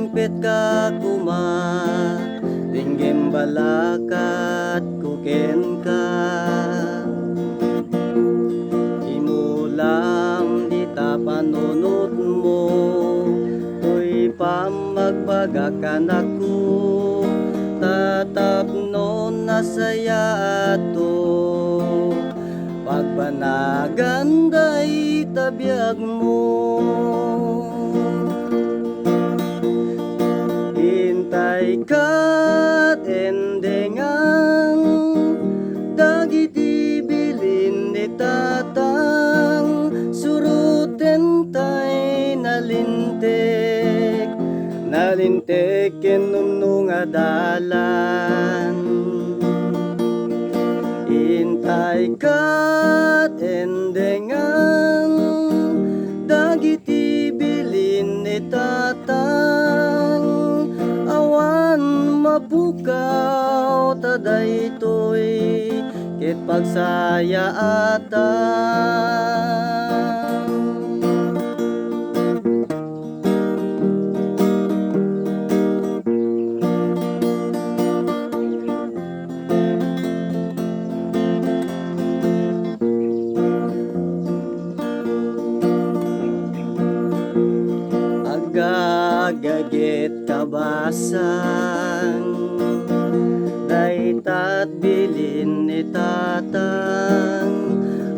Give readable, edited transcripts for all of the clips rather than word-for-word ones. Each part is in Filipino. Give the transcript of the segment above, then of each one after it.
singpet ka kuma, dinggem balakat kuken ka. Imulam di ta panunot mo, tuy pamagbagakan ako, tatapnon na saya ato. Pagbanagan day tabiyag mo, hintay ka't endengan, dagiti bilin ni tatang, suruten tay nalintek, nalintek kenumnung adalan. Hintay ka't endengan, dagiti bilin ni tatang, awan mapukaw ta daytoy ket pagsaya atan. Agagagit kabasan, daytat bilin ni tatang,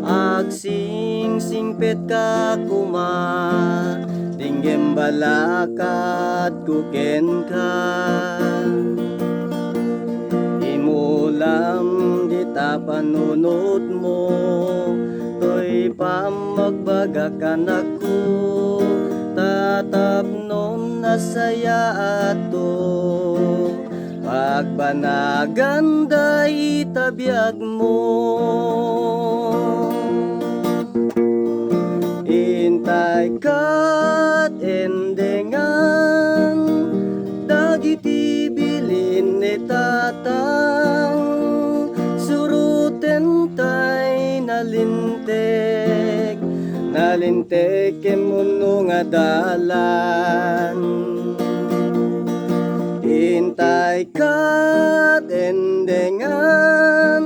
agsing singpet ka kuma, dinggem balakat kuken ka. Imulam di ta panunot mo, tuy pamagbagakan ako, tatapnon na saya ato. Pagbanagan day tabiyag mo, hintay ka't endengan, dagiti bilin ni tatang, suruten tay nalintek, nalintek kemuno nga dalan. Hintay ka't endengan,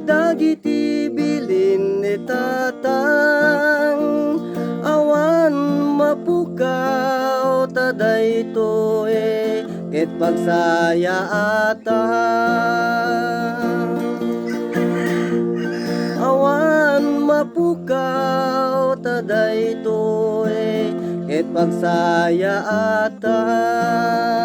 dagiti bilin ni tatang, awan mapukaw ta daytoy ket pagsaya atan. Awan mapukaw ta daytoy ket pagsaya atan.